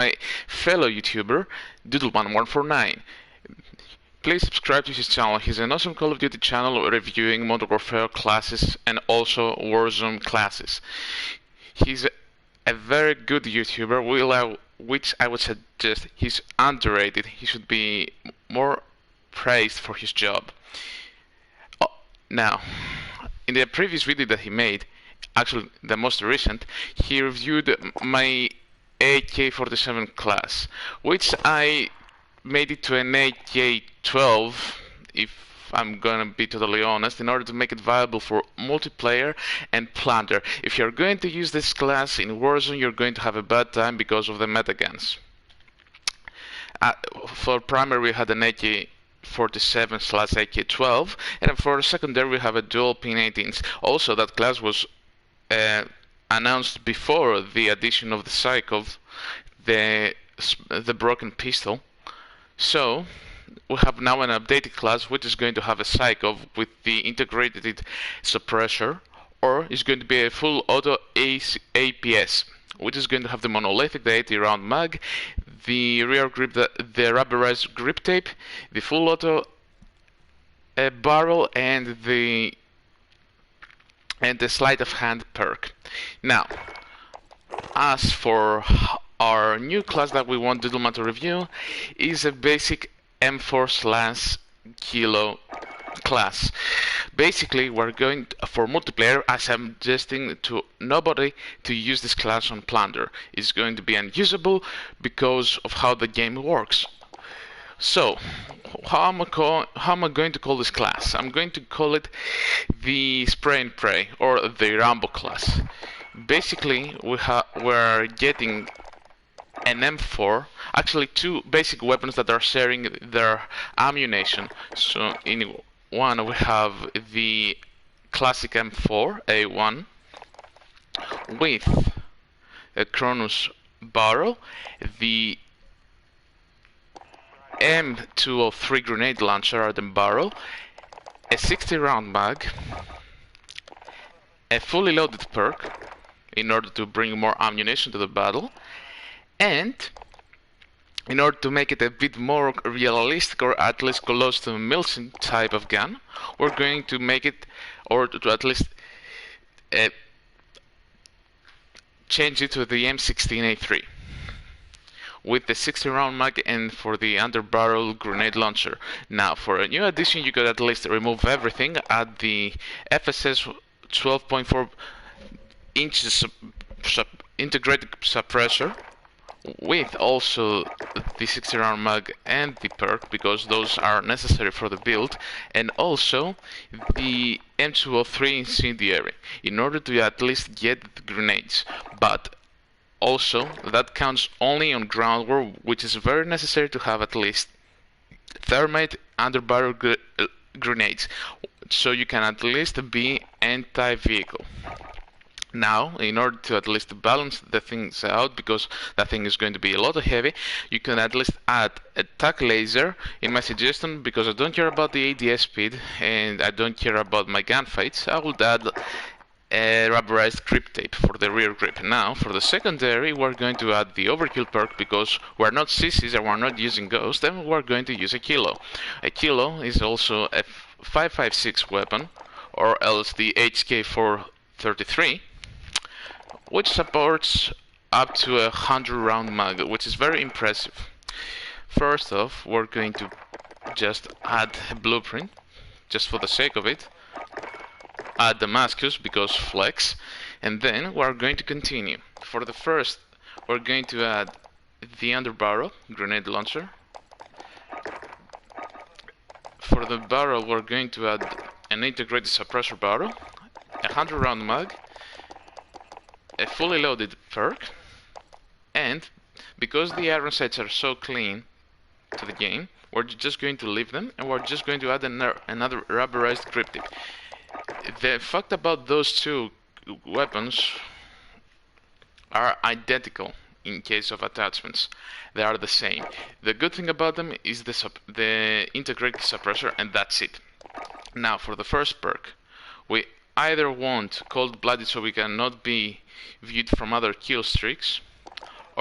my fellow YouTuber, Doodleman149. Please subscribe to his channel. He's an awesome Call of Duty channel reviewing Modern Warfare classes and also Warzone classes. He's a very good YouTuber, which I would suggest he's underrated. He should be more praised for his job. Now, in the previous video that he made, actually the most recent, he reviewed my AK-47 class, which I made it to an AK-12, if I'm gonna be totally honest, in order to make it viable for multiplayer and plunder. If you're going to use this class in Warzone, you're going to have a bad time because of the metaguns. For primary we had an AK-47/AK-12, and for secondary we have a dual P19s. Also, that class was announced before the addition of the cycle, the broken pistol. So we have now an updated class which is going to have a cycle with the integrated suppressor, or is going to be a full auto APS, which is going to have the monolithic, the 80 round mag, the rear grip, the rubberized grip tape, the full auto barrel, and the sleight of hand perk. Now, as for our new class that we want Doodleman to review, is a basic M4/Kilo class. Basically, we're going for multiplayer. I'm suggesting to nobody to use this class on plunder. It's going to be unusable because of how the game works. So, how am I going to call this class? I'm going to call it the Spray and Pray, or the Rambo class. Basically, we're getting an M4, actually two basic weapons that are sharing their ammunition. So in one we have the classic M4 A1 with a Cronus barrel, the M203 grenade launcher at the barrel, a 60 round mag, a fully loaded perk in order to bring more ammunition to the battle, and in order to make it a bit more realistic, or at least close to a Milsim type of gun, we're going to make it, or to at least change it to the M16A3 with the 60 round mag and for the underbarrel grenade launcher. Now, for a new addition, you could at least remove everything, add the FSS 12.4 inches integrated suppressor, with also the 60 round mag and the perk, because those are necessary for the build, and also the M203 incendiary in order to at least get the grenades. But also that counts only on ground war, which is very necessary to have at least thermite underbarrel grenades, so you can at least be anti-vehicle. Now, in order to at least balance the things out, because that thing is going to be a lot heavy, you can at least add a tac laser in my suggestion, because I don't care about the ADS speed and I don't care about my gunfights. I would add a rubberized grip tape for the rear grip. Now, for the secondary, we're going to add the overkill perk, because we're not sissies and we're not using ghost, and we're going to use a kilo. A kilo is also a 5.56 weapon, or else the HK433, which supports up to 100 round mag, which is very impressive. First off, we're going to just add a blueprint, just for the sake of it, add Damascus because flex, and then we're going to continue. For the first, we're going to add the underbarrel grenade launcher. For the barrel, we're going to add an integrated suppressor barrel, a 100 round mag, a fully loaded perk, and because the iron sights are so clean to the game, we're just going to leave them, and we're just going to add another rubberized grip tip. The fact about those two weapons are identical in case of attachments. They are the same. The good thing about them is the integrated suppressor, and that's it. Now, for the first perk, we either want cold-blooded so we cannot be viewed from other kill streaks,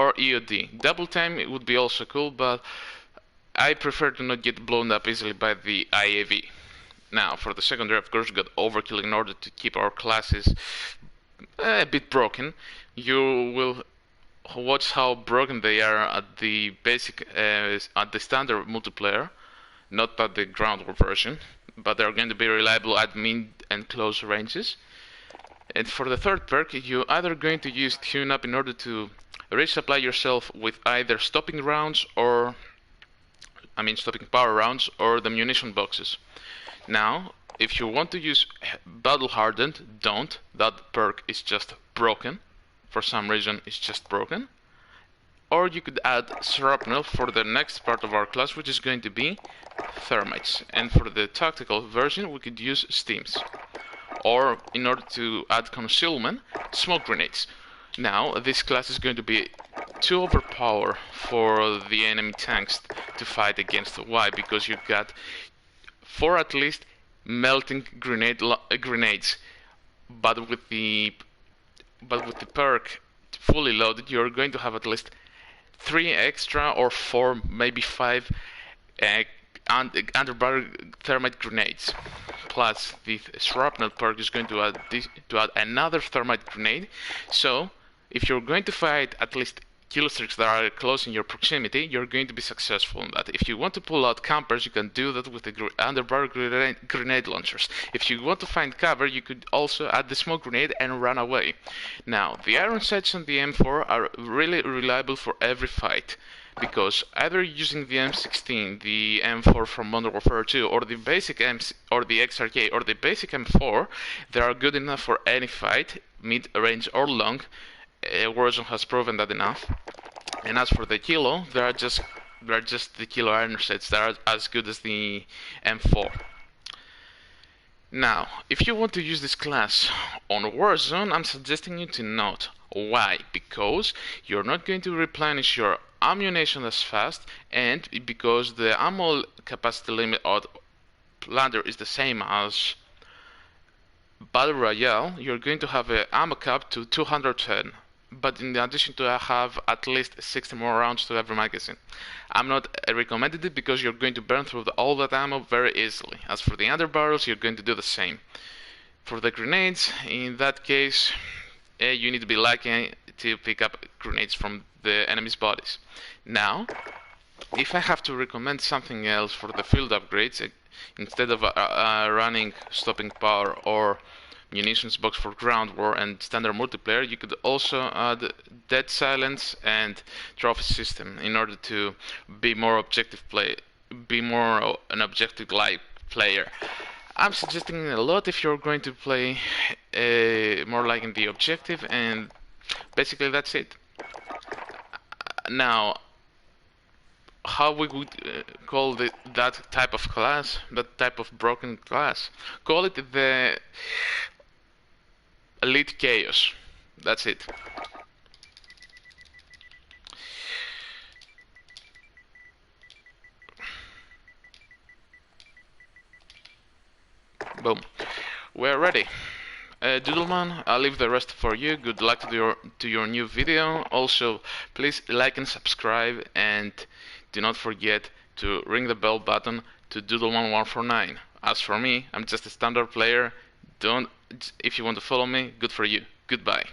or EOD. Double time it would be also cool, but I prefer to not get blown up easily by the IAV. Now, for the secondary, of course, we got overkill in order to keep our classes a bit broken. You will watch how broken they are at the basic, at the standard multiplayer, not at the ground war version, but they're going to be reliable at mid and close ranges. And for the third perk, you're either going to use tune up in order to resupply yourself with either stopping rounds or, stopping power rounds or the munition boxes. Now, if you want to use battle hardened, don't. That perk is just broken. For some reason, it's just broken. Or you could add shrapnel for the next part of our class, which is going to be thermites. And for the tactical version, we could use steams. Or, in order to add concealment, smoke grenades. Now, this class is going to be too overpowered for the enemy tanks to fight against. Why? Because you've got 4 at least melting grenades. But with the perk fully loaded, you're going to have at least 3 extra or 4, maybe 5 underbarrel thermite grenades. Plus, the shrapnel perk is going to add another thermite grenade. So, if you're going to fight at least kill streaks that are close in your proximity, you're going to be successful in that. If you want to pull out campers, you can do that with the underbarrel grenade launchers. If you want to find cover, you could also add the smoke grenade and run away. Now, the iron sights on the M4 are really reliable for every fight, because either using the M16, the M4 from Modern Warfare 2, or the basic or the XRK, or the basic M4, they are good enough for any fight, mid-range or long. Warzone has proven that enough. And as for the Kilo, they are just the Kilo iron sets that are as good as the M4. Now, if you want to use this class on Warzone, I'm suggesting you to not. Why? Because you're not going to replenish your ammunition as fast, and because the ammo capacity limit on Plunder is the same as Battle Royale, you're going to have an ammo cap to 210. But in addition to that, have at least 60 more rounds to every magazine. I'm not recommending it because you're going to burn through all that ammo very easily. As for the underbarrels, you're going to do the same. For the grenades, in that case, you need to be lucky to pick up grenades from the enemy's bodies. Now, if I have to recommend something else for the field upgrades, instead of running stopping power or munitions box for ground war and standard multiplayer, you could also add dead silence and trophy system in order to be more objective an objective like player. I'm suggesting a lot if you're going to play more like in the objective, and basically that's it. Now, how we would call that type of class, that type of broken class? Call it the Elite Chaos. That's it. Boom. We're ready. Doodleman, I'll leave the rest for you. Good luck to your new video. Also, please like and subscribe, and do not forget to ring the bell button to Doodleman149. As for me, I'm just a standard player. If you want to follow me, good for you. Goodbye.